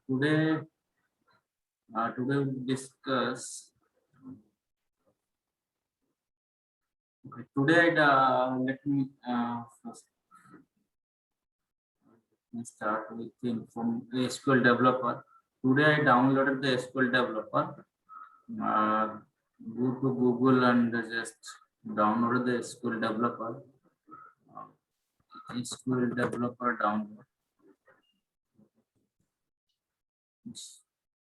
Today we discuss. Okay, today let me first start with from SQL developer. Today I downloaded the SQL developer. Go to Google and just download the SQL developer. SQL developer download.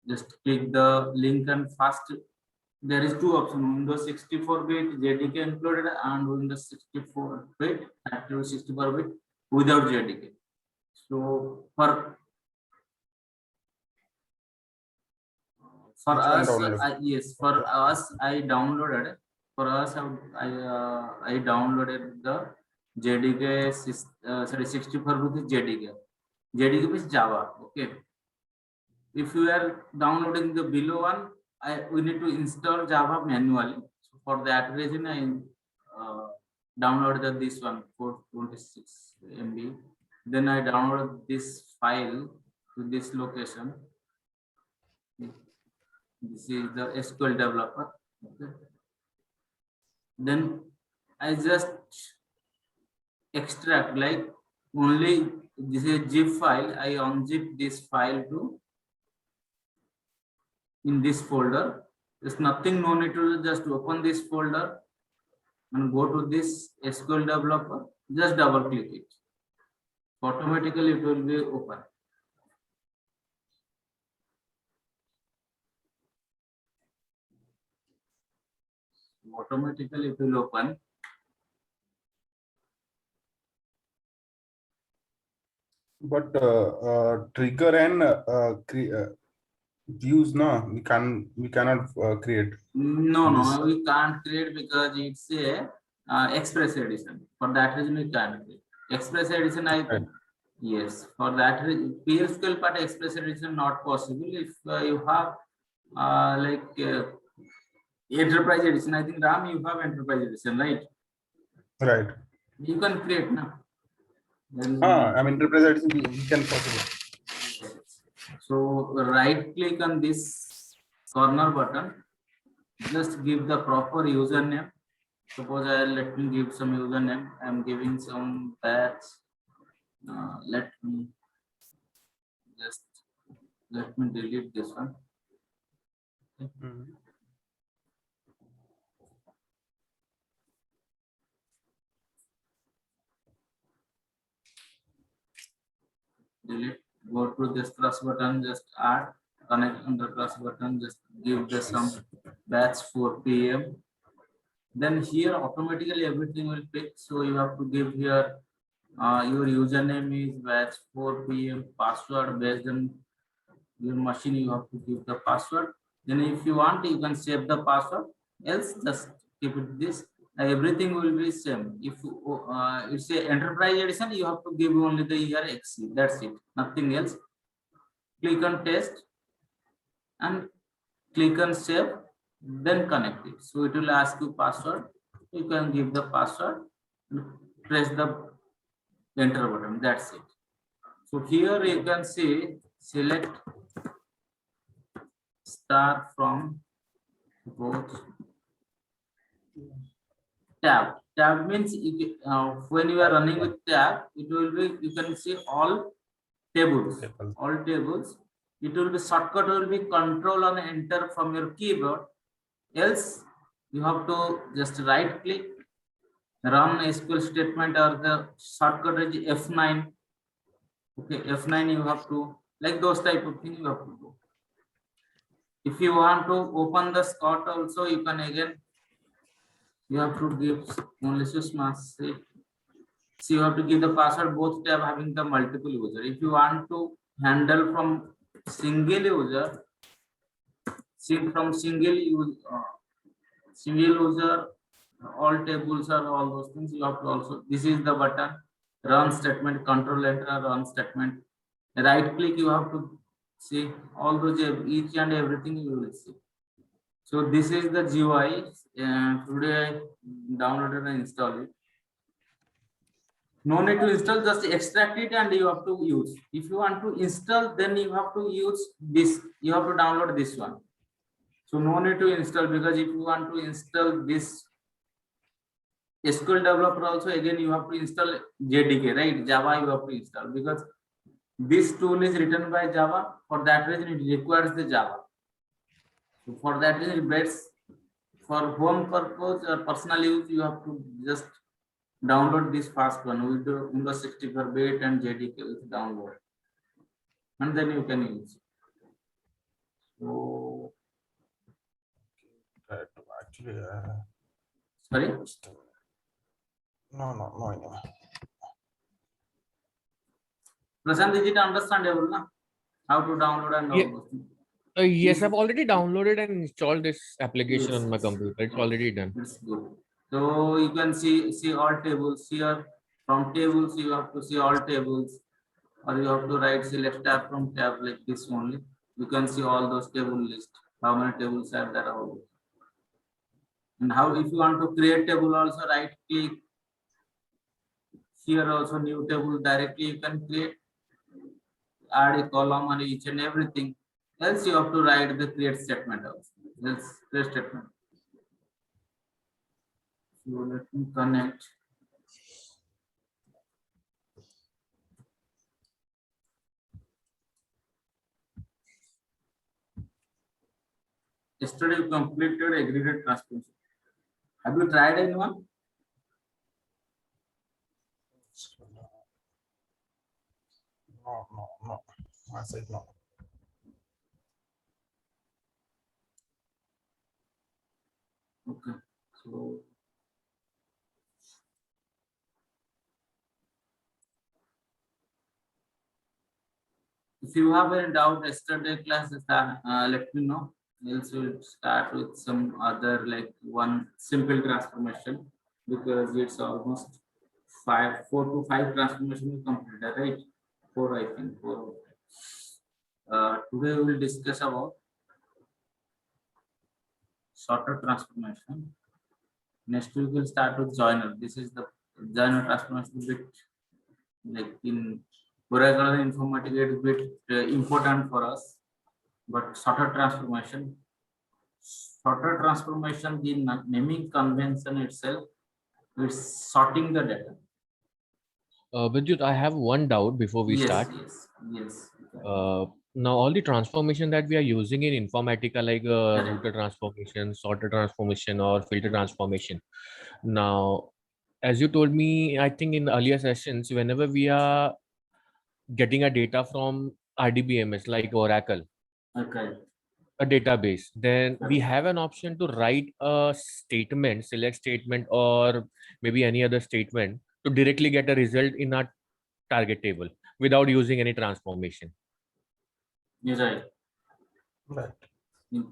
Just click the link and fast. There is two options: Windows 64-bit JDK included and Windows 64-bit Active 64-bit without JDK. So for us, yes, for us I downloaded. For us, I downloaded the JDK. Sorry, 64 with JDK. JDK is Java. Okay. If you are downloading the below one, we need to install Java manually. So for that reason, I downloaded this one for 26 MB. Then I download this file to this location. This is the SQL developer. Okay. Then I just extract, like only this is zip file. I unzip this file to in this folder. There's nothing, no need to just open this folder and go to this SQL developer. Just double click it. Automatically it will be open. Automatically it will open. But trigger and views, no, we cannot create. No, we can't create because it's a Express edition. For that reason, we can't create. Express edition, Right. Yes. For that reason, PSQL part Express edition not possible. If you have Enterprise edition, I think Ram, you have Enterprise edition, right? Right. You can create now. I mean, Enterprise edition we can possible. So right click on this corner button. Just give the proper username. Suppose let me give some username. I'm giving some batch. Let me delete this one. Delete. Go to this plus button. Just add. Connect on the plus button. Just give the some batch 4 PM. Then here automatically everything will pick. So you have to give here your username is batch 4 PM, password based on your machine. You have to give the password. Then if you want, you can save the password. Else just keep it this. Everything will be same. If it's a enterprise edition, you have to give only the year XC. That's it. Nothing else. Click on test and click on save. Then connect it. So it will ask you password. You can give the password. Press the enter button. That's it. So here you can see select star from both tab. Tab means when you are running with tab, it will be, you can see all tables. All tables. It will be shortcut will be control and enter from your keyboard. Else you have to just right click, run SQL statement, or the shortcut is F9. Okay, F9 you have to, like those type of things you have to do. If you want to open the Scott also, you can again, you have to give only see, you have to give the password both tab having the multiple user. If you want to handle from single user, from single user, all tables are all those things. You have to also, this is the button, run statement, control enter, run statement. Right click, you have to see all those, each and everything you will see. So this is the GUI. Today I downloaded and installed it. No need to install, just extract it and you have to use. If you want to install, then you have to use this. You have to download this one. So no need to install, because if you want to install this SQL developer also, again you have to install JDK, right? Java you have to install, because this tool is written by Java. For that reason, it requires the Java. So for that reason, best for home purpose or personal use, you have to just download this fast one with the Windows 64-bit and JDK with download, and then you can use. So Actually, sorry. No. Prashant, is it understandable now? How to download and Yeah. download? Yes, I've already downloaded and installed this application Yes, on my yes. computer. It's already done. It's good. So you can see all tables here. From tables, you have to see all tables, or you have to write select tab from tab like this only. You can see all those table list. How many tables are there? And how, if you want to create table, also right click here, also new table, directly you can create, add a column on each and everything. Else you have to write the create statement also. Else create statement. So let me connect. Yesterday you completed aggregate transformation. Have you tried anyone? No. I said no. Okay. So if you have any doubt, yesterday class, let me know. Else we'll start with some other, like one simple transformation, because it's almost 4 to 5 transformation completed, right? 4, I think 4. Today we will discuss about sorter transformation. Next week we'll start with joiner. This is the joiner transformation bit, like in Oracle Informatica, it's a bit important for us. But sorter transformation, the naming convention itself, it's sorting the data. Vidyut, I have one doubt before we start. Yes. Now, all the transformation that we are using in Informatica, like Correct. router transformation, sorter transformation, or filter transformation. Now, as you told me, I think in earlier sessions, whenever we are getting a data from RDBMS, like Oracle, Okay. a database, then we Correct. have an option to write a statement, select statement, or maybe any other statement to directly get a result in our target table without using any transformation. You're right.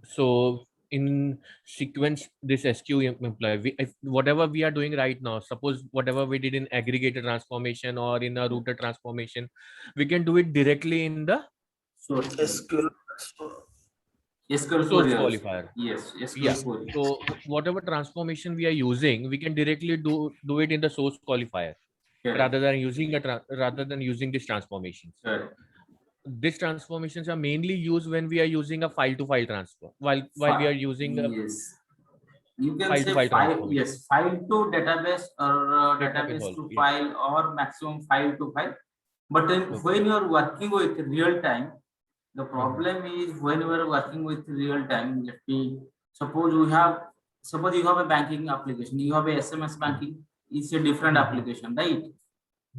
So in sequence, this SQ employee, whatever we are doing right now, suppose whatever we did in aggregated transformation or in a router transformation, we can do it directly in the SQL source query also. qualifier. Yes, SQL Yeah. query. So whatever transformation we are using, we can directly do it in the source qualifier. Correct. rather than using these transformations. Correct. These transformations are mainly used when we are using a file-to-file transfer. While we are using a you can say file-to-file file, transformation. yes, file to database, or database to also, file, or maximum file to file. But then when you are working with real time, the problem is when you are working with real time, suppose you have a banking application, you have a SMS banking, it's a different application, right?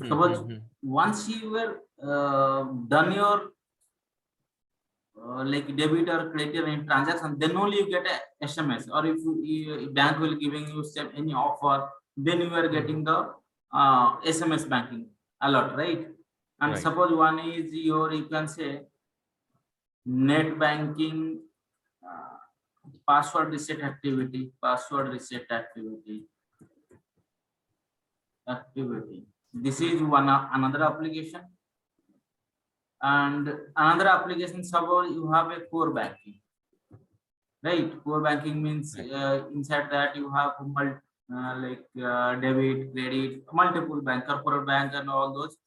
Suppose once you were done your like debit or credit in transaction, then only you get a SMS, or if bank will giving you any offer, then you are getting the SMS banking alert, right? And suppose one is you can say net banking, password reset activity, activity. This is another application, and another application. Suppose you have a core banking, right? Core banking means inside that you have debit, credit, multiple bank, corporate bank, and all those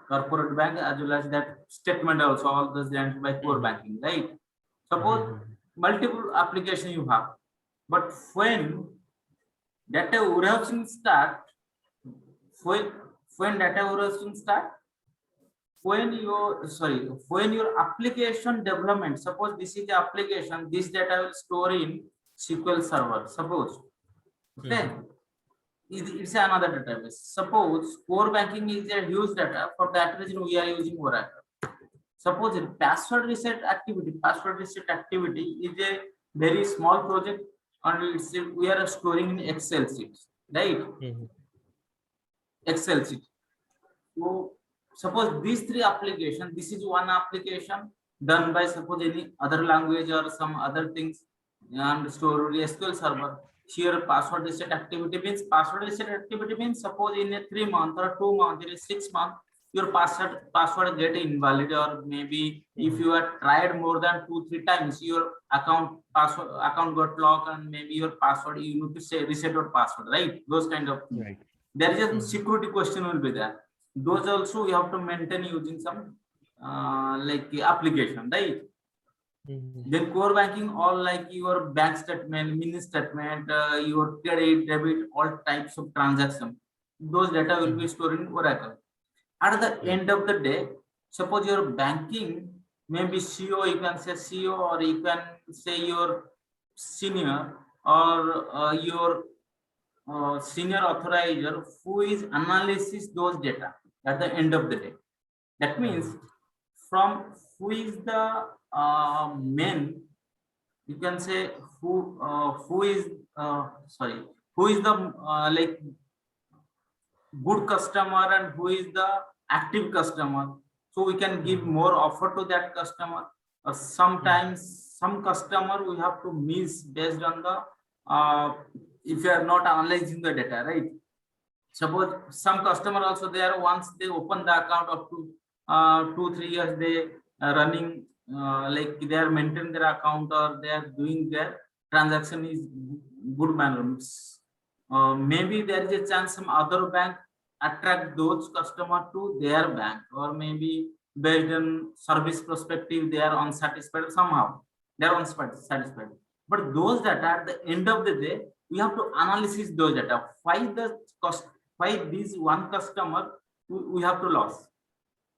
corporate bank, as well as that statement also, all those done by core banking, right? Suppose multiple application you have, but when data warehousing start, when data warehousing start, when your application development, suppose this is the application, this data will store in SQL Server, suppose, okay. It's another database. Suppose core banking is a huge data, for that reason we are using Oracle. Suppose password reset activity is a very small project, and we are storing in Excel sheets, right? Excel sheet. So suppose these three applications, this is one application done by suppose any other language or some other things, and stored in SQL Server. Here password reset activity means suppose in a 3 month or 2 month, in a 6 month, your password get invalid, or maybe if you have tried more than 2-3 times, your account got locked, and maybe your password, you need to say reset your password, right? Those kind of things. Right. There is a security question will be there. Those also we have to maintain using some application, right? Then core banking, all like your bank statement, mini statement, your credit, debit, all types of transaction. Those data will be stored in Oracle. At the end of the day, suppose your banking, maybe CEO, you can say CEO, or you can say your senior, or your senior authorizer, who is analysis those data at the end of the day. That means from who is the main, you can say who is the good customer, and who is the active customer. So we can give more offer to that customer. Or sometimes some customer we have to miss based on the if you are not analyzing the data, right? Suppose some customer also there, once they open the account up to 2-3 years, they running they are maintaining their account, or they are doing their transaction is good manner. Maybe there is a chance some other bank attract those customer to their bank, or maybe based on service perspective they are unsatisfied somehow, they are unsatisfied. But those data at the end of the day, we have to analyze those data. Why this one customer we have to lose,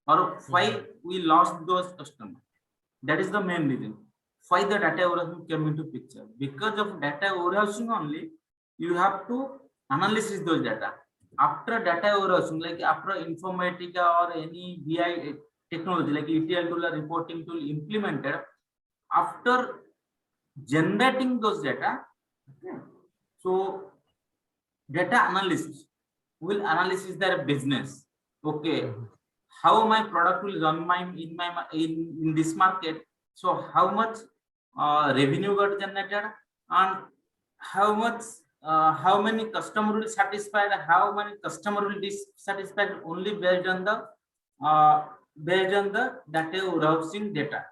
or why we lost those customers. That is the main reason why the data warehousing came into picture. Because of data warehousing only, you have to analyze those data. After data warehousing, like after Informatica or any BI technology like ETL tool or reporting tool implemented, after generating those data, so data analysts will analyze their business. Okay, how my product will run in this market. So how much revenue got generated, and how many customer will satisfied, how many customer will dissatisfied, only based on the data warehousing data,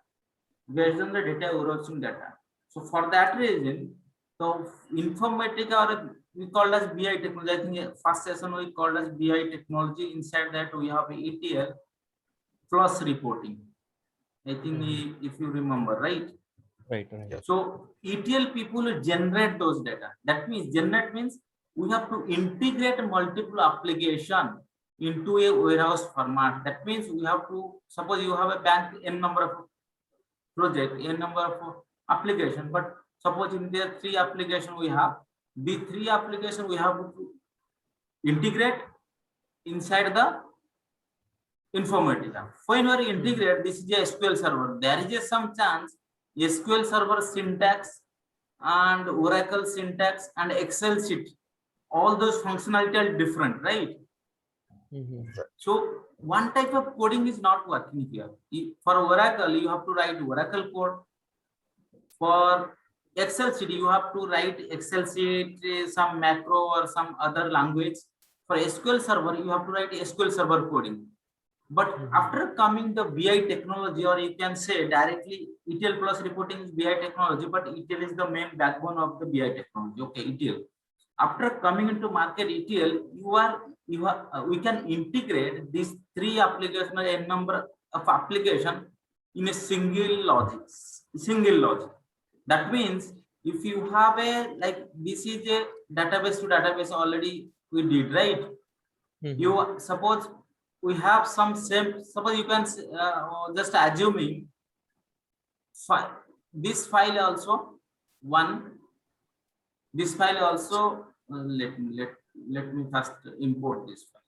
So for that reason, so Informatica, or we called as BI technology. I think first session we called as BI technology. Inside that we have ETL plus reporting. I think if you remember, right? Right. So ETL people generate those data. That means generate means we have to integrate multiple application into a warehouse format. That means we have to, suppose you have a bank n number of project, n number of application, but suppose in there 3 application we have, the 3 application we have to integrate inside the Informatica. When we integrate, this is a SQL server. There is some chance SQL server syntax and Oracle syntax and Excel sheet, all those functionality are different, right? So one type of coding is not working here. For Oracle, you have to write Oracle code. For Excel sheet, you have to write Excel sheet, some macro or some other language. For SQL Server, you have to write SQL Server coding. But after coming the BI technology, or you can say directly ETL plus reporting is BI technology, but ETL is the main backbone of the BI technology. Okay, ETL. After coming into market ETL, we can integrate these three applications, a number of application in a single logic. That means if you have a, like, this is a database to database already we did, right? You suppose we have some same, suppose you can just assuming this file also this file also let me first import this file.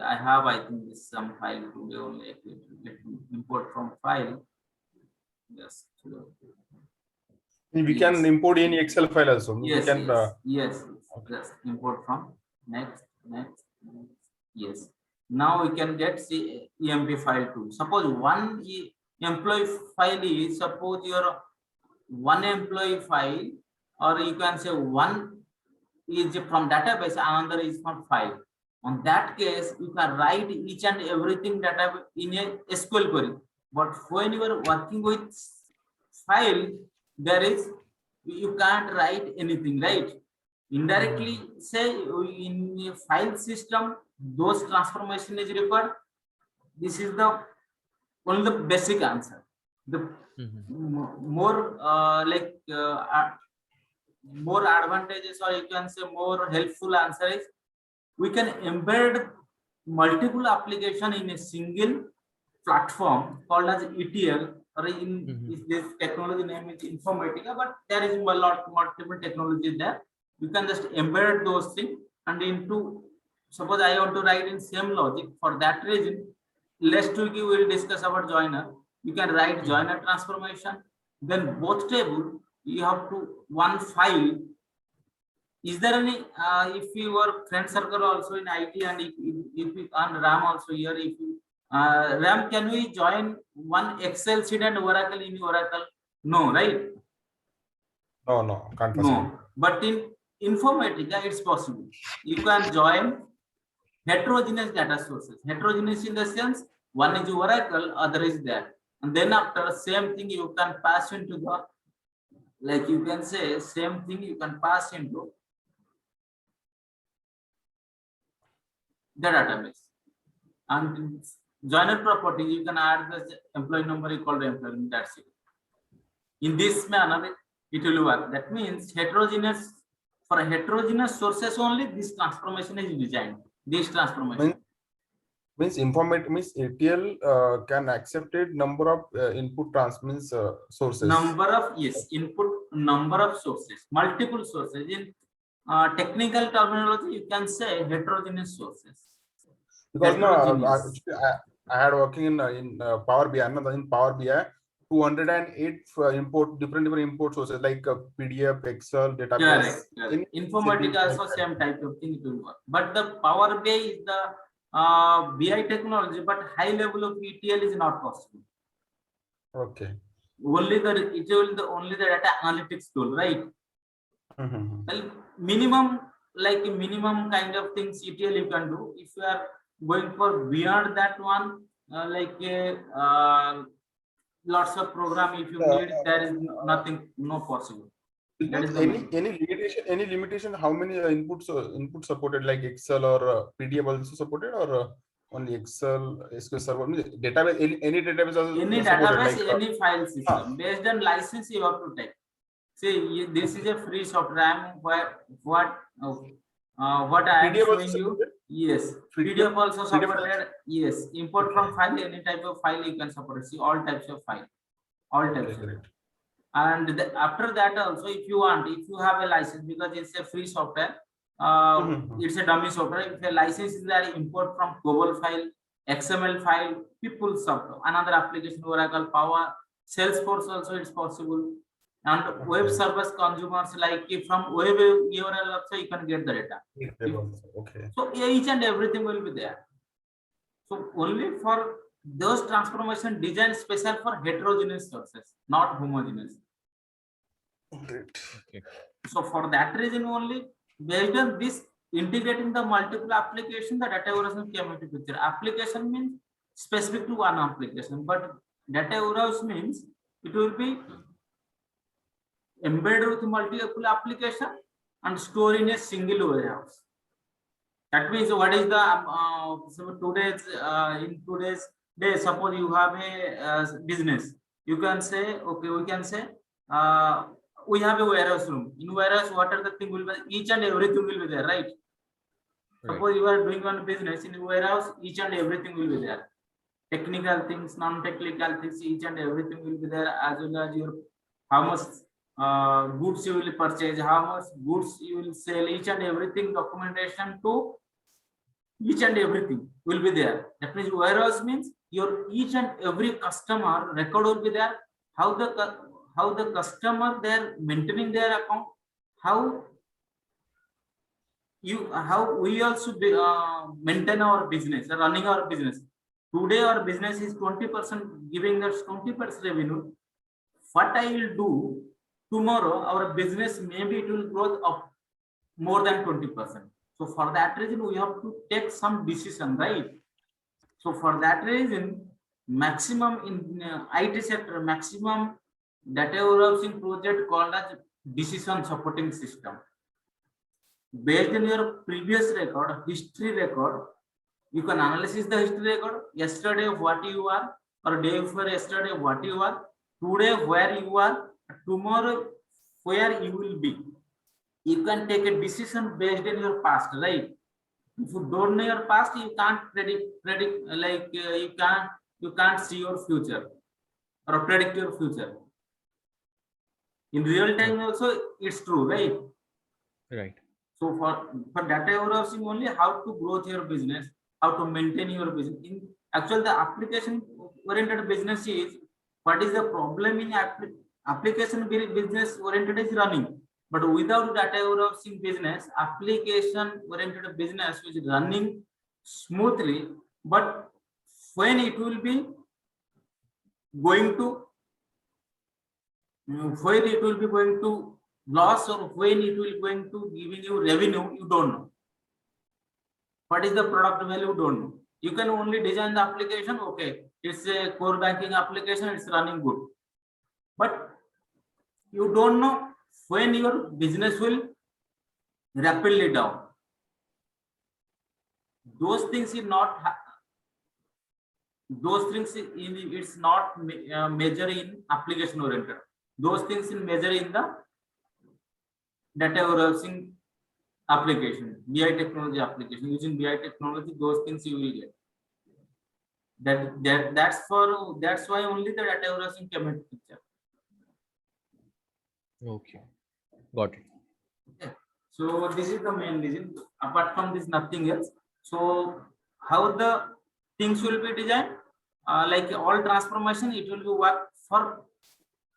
I have, I think, this some file today only. Let me import from file. Yes. We can import any Excel file also. Yes, we can, yes. Just import from next. Yes. Now we can get EMP file too. Suppose one employee file is, suppose your one employee file, or you can say one is from database, another is from file. On that case, you can write each and everything data in a SQL query. But when you are working with file, you can't write anything, right? Indirectly, say in a file system, those transformation is required. This is the only the basic answer. The more more advantages, or you can say more helpful answer is, we can embed multiple application in a single platform called as ETL, or in this technology name is Informatica, but there is multiple technology there. You can just embed those things, and into, suppose I want to write in same logic. For that reason, next week we will discuss about joiner. You can write joiner transformation. Then both table, you have to one file. Is there any if your friend circle also in IT, and if you and Ram also here, if you Ram, can we join one Excel sheet and Oracle in Oracle? No, right? No, can't possible. No, but in Informatica it's possible. You can join heterogeneous data sources. Heterogeneous in the sense, one is Oracle, other is there, and then after same thing you can pass into the, like you can say same thing you can pass into the database. And joiner properties, you can add the employee number equal to employee, that's it. In this manner it will work. That means heterogeneous, for heterogeneous sources only this transformation is designed. This transformation means ETL can accept a number of input sources. Number of, yes, input number of sources, multiple sources. In technical terminology, you can say heterogeneous sources. Because I had working in Power BI. In Power BI, 208 different import sources like PDF, Excel, database. Correct. Informatica also same type of thing it will work. But the Power BI is the BI technology, but high level of ETL is not possible. Okay. Only the data analytics tool, right? Well, minimum kind of things ETL you can do. If you are going for beyond that one, lots of program, if you need, there is nothing, no possible. Any limitation? How many inputs supported, like Excel or PDF also supported, or only Excel, SQL Server, database, any database also any database, like, any file system based on license you have to take. See, this is a free software. What I am showing you. Yes, PDF also supported. Yes, import from file, any type of file you can support. See, all types of file, all types of it. And after that also, if you have a license, because it's a free software, it's a dummy software. If a license is there, import from global file, XML file, people software, another application, Oracle, Power, Salesforce also it's possible. And web service consumers, like from web URL also you can get the data. Okay. So each and everything will be there. So only for those transformation designed special for heterogeneous sources, not homogeneous. Great. Okay. So for that reason only, based on this integrating the multiple application, the data warehouse came into picture. Application means specific to one application, but data warehouse means it will be embedded with multiple application and store in a single warehouse. That means what is the so in today's day, suppose you have a business, you can say, okay, we can say we have a warehouse room. In warehouse, what are the things will be, each and everything will be there, right? Right. Suppose you are doing one business in warehouse, each and everything will be there. Technical things, non-technical things, each and everything will be there, as well as your how much goods you will purchase, how much goods you will sell, each and everything documentation to each and everything will be there. That means warehouse means your each and every customer record will be there. How the customer they are maintaining their account, how we also maintain our business, running our business. Today our business is 20% giving us 20% revenue. What I will do tomorrow, our business maybe it will grow up more than 20%. So for that reason, we have to take some decision, right? So for that reason, maximum in IT sector, maximum data warehousing project called as decision supporting system. Based on your previous record, history record, you can analyze the history record. Yesterday, what you are, or day before yesterday, what you are, today, where you are, tomorrow, where you will be. You can take a decision based on your past, right? If you don't know your past, you can't predict like you can't see your future or predict your future. In real time also, it's true, right? Right. So for data warehousing only, how to grow your business, how to maintain your business. In actually, the application oriented business is what is the problem in application business oriented is running. But without data warehousing business, application oriented business is running smoothly, but when it will be going to loss or when it will going to giving you revenue, you don't know. What is the product value, you don't know. You can only design the application, okay, it's a core banking application, it's running good. But you don't know when your business will rapidly down. Those things is not it's not measure in application oriented. Those things is measure in the data warehousing application, BI technology application. Using BI technology, those things you will get. That's why only the data warehousing came into picture. Okay. Got it. Okay. So this is the main reason. Apart from this, nothing else. So how the things will be designed? Like all transformation, it will be work for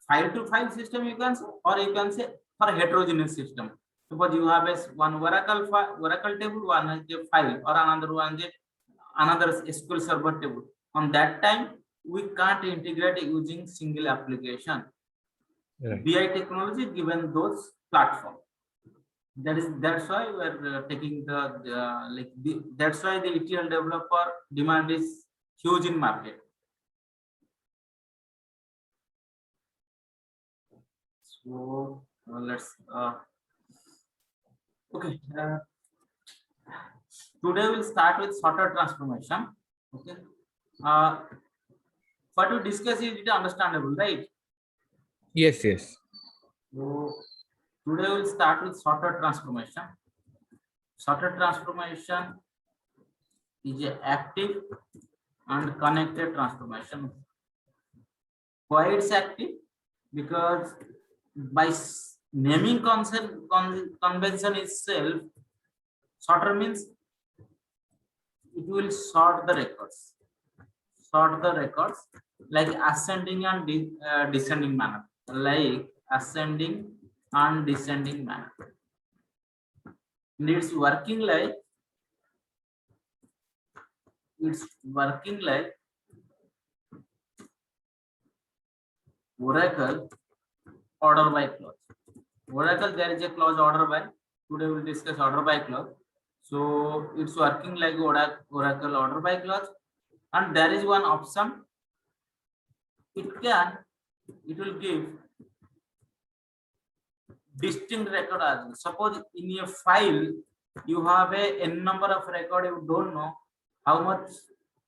5 to 5 system, you can say, or you can say for heterogeneous system. Suppose you have one Oracle table, one is a file, or another one is another SQL Server table. On that time, we can't integrate using single application. Right. BI technology given those platform. That's why we're taking that's why the ETL developer demand is huge in market. So let's okay. Today we'll start with sorted transformation. Okay. What we discuss is it understandable, right? Yes, yes. So today we'll start with sorted transformation. Sorted transformation is an active and connected transformation. Why it's active? Because by naming convention itself, sorter means it will sort the records. Sort the records like ascending and descending manner. Like ascending and descending manner. And it's working like it's working like Oracle order by clause. Oracle, there is a clause order by. Today we will discuss order by clause. So it's working like Oracle order by clause, and there is one option. It will give distinct record as well. Suppose in a file you have a n number of record, you don't know how much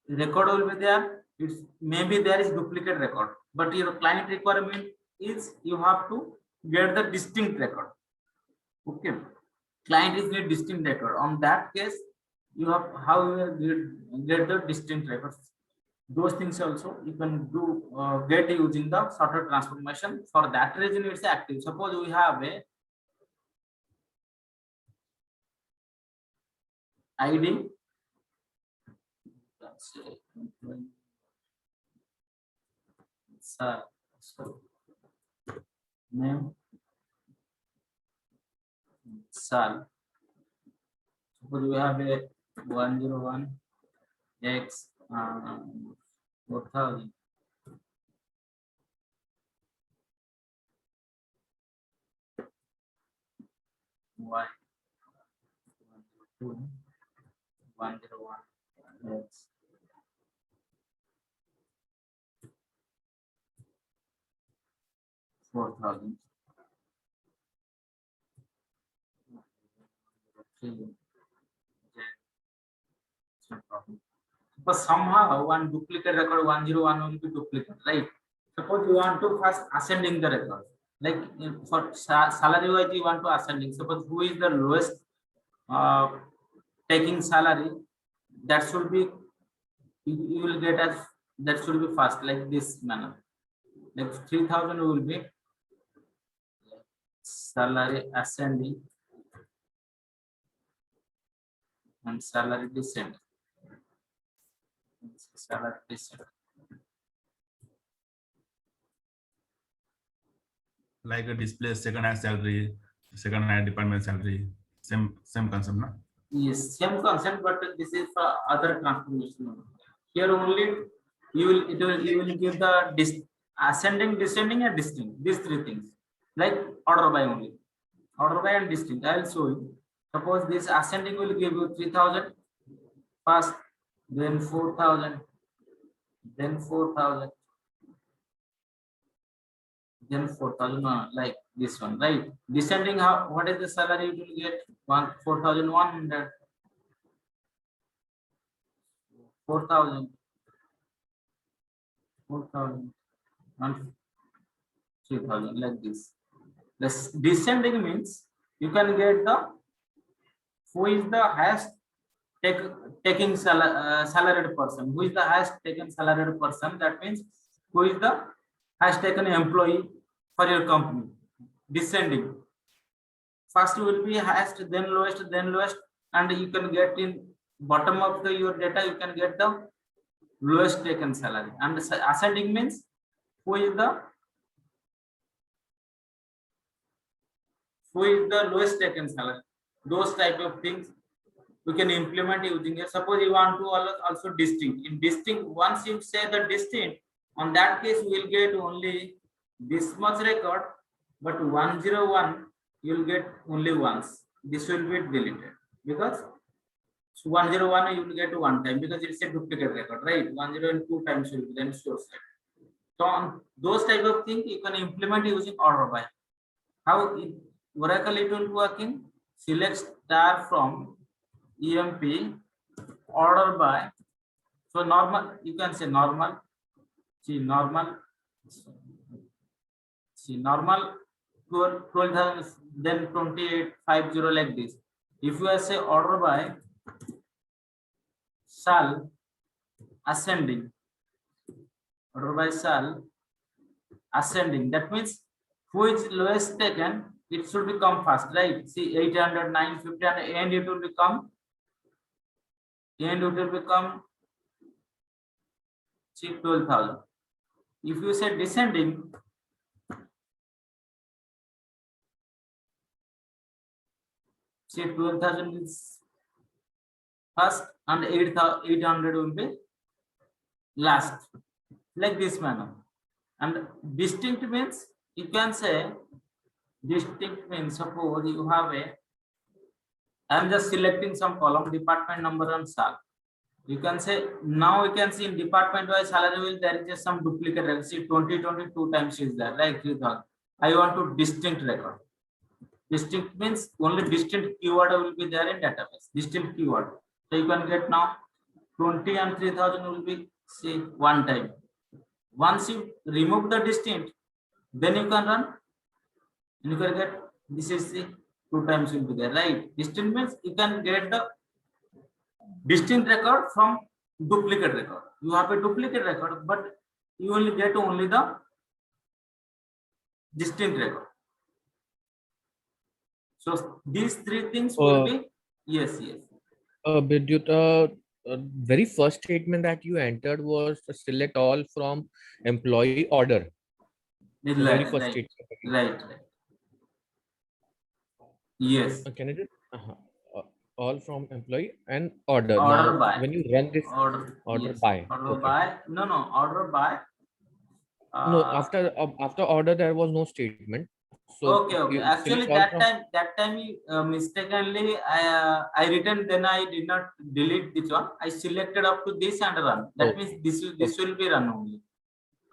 record will be there. It's maybe there is duplicate record, but your client requirement is you have to get the distinct record. Okay, client is need distinct record. On that case, you have how you will get the distinct records. Those things also you can do get using the software transformation. For that reason, it's active. Suppose we have a ID. Let's say name Sal. Suppose we have a 101 X 4000. Y 101 X 4000. But somehow one duplicate record 101 will be duplicate, right? Suppose you want to first ascending the record, like for salary wise you want to ascending. Suppose who is the lowest taking salary, that should be you will get as that should be first, like this manner. Like 3000 will be salary ascending and salary descending. Salary descending. Like a display second hand salary, second hand department salary, same concept, no? Yes, same concept, but this is for other transformation. Here only you will give the ascending, descending, and distinct. These three things, like order by only, order by and distinct. I will show you. Suppose this ascending will give you 3000 first, then 4000, then 4000, then 4000, like this one, right? Descending, how what is the salary you will get? 4100, 4000, 4000, and 3000, like this. The descending means you can get the who is the highest taking salaried person. Who is the highest taken salaried person? That means who is the highest taken employee for your company. Descending. First will be highest, then lowest, and you can get in bottom of your data. You can get the lowest taken salary. And ascending means who is the lowest taken salary. Those type of things we can implement using it. Suppose you want to also distinct. In distinct, once you say the distinct, on that case we will get only this much record, but 101 you will get only once. This will be deleted because 101 you will get one time because it's a duplicate record, right? 102 times will be then source. So on those type of things you can implement using order by. How Oracle it will work in select star from EMP order by. So normal, you can say normal. See normal 12,000, then 2850 like this. If you say order by shall ascending, order by shall ascending, that means who is lowest taken, it should become first, right? See 800, 950, and it will become see 12,000. If you say descending, see 12,000 is first and 800 will be last, like this manner. And distinct means, you can say distinct means, suppose you have a, I am just selecting some column, department number and sal. You can say, now you can see in department wise salary will, there is just some duplicate record. See 2022 times is there, like you thought. I want to distinct record. Distinct means only distinct keyword will be there in database. Distinct keyword. So you can get now 20 and 3000 will be, say, one time. Once you remove the distinct, then you can run. And you can get, this is the 2 times will be there, right? Distinct means you can get the distinct record from duplicate record. You have a duplicate record, but you will get only the distinct record. So these 3 things will be, yes. Vidyut, very first statement that you entered was to select all from employee order. The very first statement. Right. Yes. Can I just all from employee and order. Order Now, by. when you run this Order yes. by. Okay. Order by. No. Order by. No, after order there was no statement. So Okay. Actually, that time mistakenly I written. Then I did not delete this one. I selected up to this and run. That means this will be run only.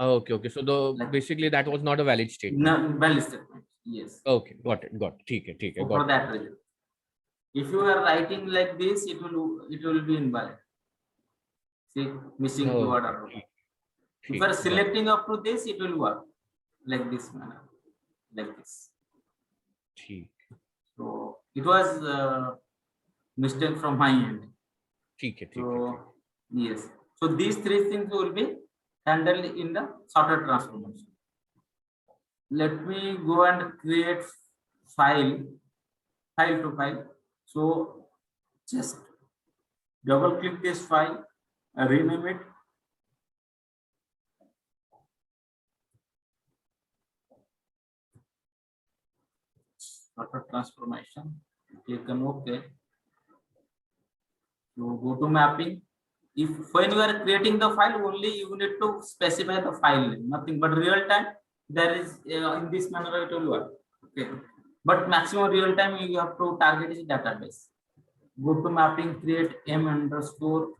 Okay. So basically that was not a valid statement. No, valid statement. Yes. Okay, got it. ठीक है. So for that reason, if you are writing like this, it will be invalid. See, missing keyword or wrong. If you are selecting up to this, it will work like this manner, like this. So it was mistake from my end. So yes. So these 3 things will be handled in the sorted transformation. Let me go and create file to file. So just double click this file, rename it. Sorted transformation. Click on OK. So go to mapping. If when you are creating the file, only you need to specify the file name, nothing but real time. There is in this manner it will work. Okay, but maximum real time you have to target is database. Go to mapping, create m_sorter_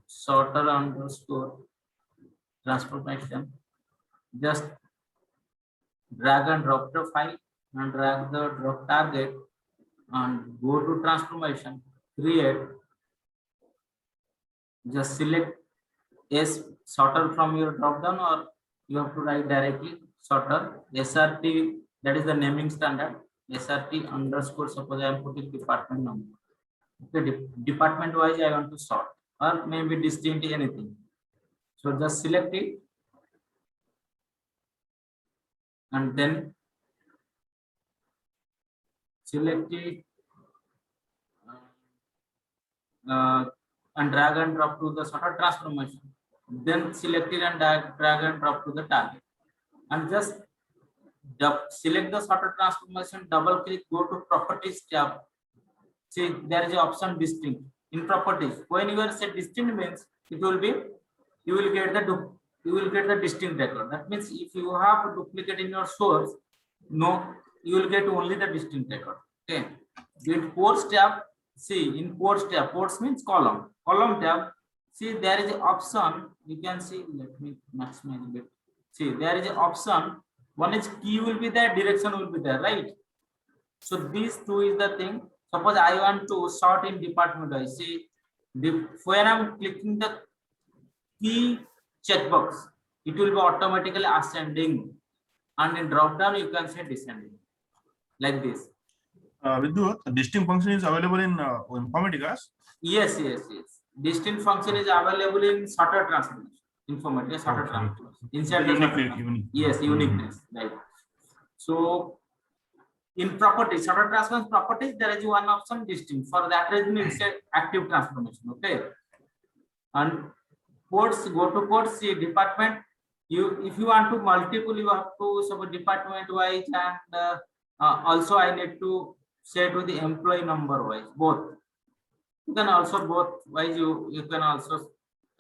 transformation. Just drag and drop the file and drag the drop target and go to transformation, create. Just select S sorter from your drop down, or you have to write directly sorter SRT, that is the naming standard. SRT_, suppose I am putting department number. Okay, department wise I want to sort, or maybe distinct, anything. So just select it and then select it and drag and drop to the sorter transformation. Then select it and drag and drop to the target. And just select the sorter transformation, double click, go to properties tab. See, there is an option distinct in properties. When you are set distinct means it will be, you will get the distinct record. That means if you have a duplicate in your source, no, you will get only the distinct record. Okay. In ports tab, see, in ports tab, ports means column tab. See, there is an option. You can see. Let me maximize a bit. See, there is an option. One is key will be there, direction will be there, right? So these 2 is the thing. Suppose I want to sort in department. I see when I'm clicking the key checkbox, it will be automatically ascending, and in drop down you can say descending, like this. Vidyut, distinct function is available in Informatica. Yes. Distinct function is available in sorter transformation. Informatica sorter transformation. Inside the unique. Yes, uniqueness. Right. So in properties, sorter transformation properties, there is one option distinct. For that reason, it's active transformation. Okay. And ports, go to ports, see department. If you want to multiple, you have to so department wise, and also I need to set with the employee number wise, both. You can also both wise you can also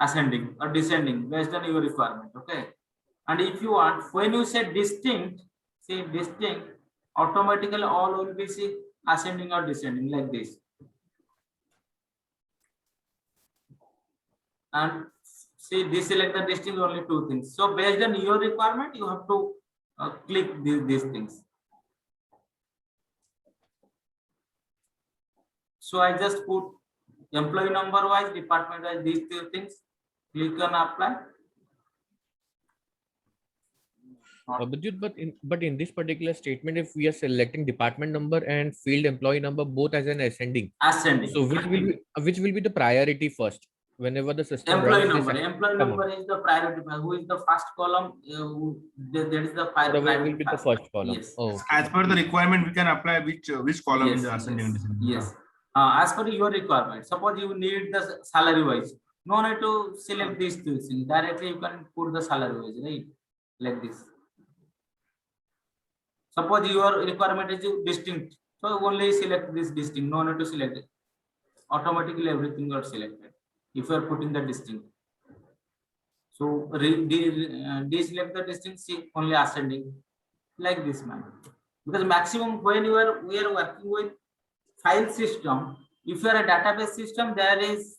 ascending or descending based on your requirement. Okay. And if you want, when you say distinct, see distinct, automatically all will be see ascending or descending like this. And see deselect the distinct only two things. So based on your requirement, you have to click these things. So I just put employee number wise, department wise, these two things. Click on apply. Abhijit, but in this particular statement, if we are selecting department number and field employee number both as an ascending, Ascending. so which will be the priority first whenever the system Employee runs number. this? Employee Come number is the priority. Who is the first column? That is the Whatever priority. will be the first column. Yes. Oh, As per the requirement, we can apply which column in Yes, the ascending and yes, descending. yes. As per your requirement, suppose you need the salary wise, no need to select these two things. Directly you can put the salary wise, right? Like this. Suppose your requirement is distinct, so only select this distinct. No need to select it. Automatically everything got selected. If you are putting the distinct, so deselect the distinct, see only ascending, like this manner. Because maximum when we are working with file system, if you are a database system, there is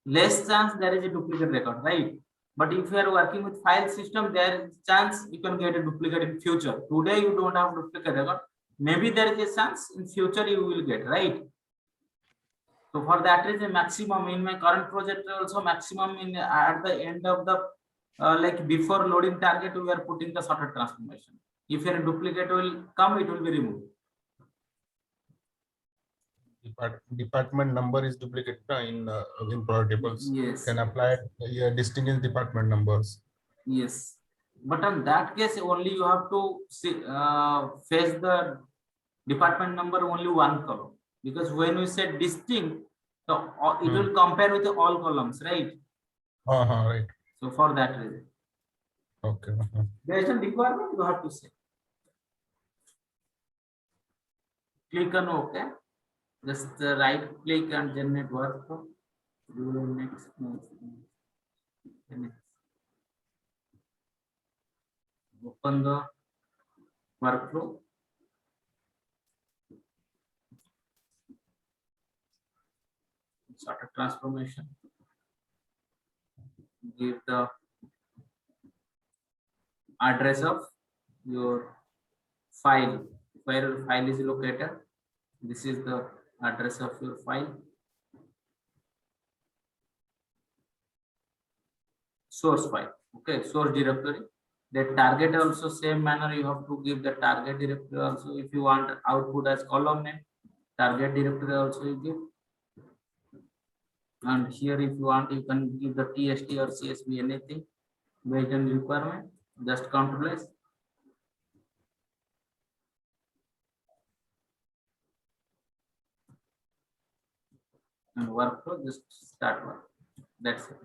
less chance there is a duplicate record, right? But if you are working with file system, there is chance you can get a duplicate in future. Today you don't have duplicate record. Maybe there is a chance in future you will get, right? So for that reason, maximum in my current project also maximum in at the end of the like before loading target, we are putting the sorted transformation. If a duplicate will come, it will be removed. Department number is duplicate in product tables. Yes. Can apply distinguish department numbers. Yes, but in that case, only you have to see, face the department number only one column, because when we say distinct, so it will compare with all columns, right? Right. So for that reason, Okay. based on requirement, you have to say. Click on OK. Just right click and generate workflow. Do next. Open the workflow. Start a transformation. Give the address of your file, where your file is located. This is the address of your file. Source file. Okay, source directory. The target also same manner, you have to give the target directory also. If you want output as column name, target directory also you give. And here if you want, you can give the TST or CSV, anything based on requirement. Just Ctrl S. And workflow, just start work. That's it.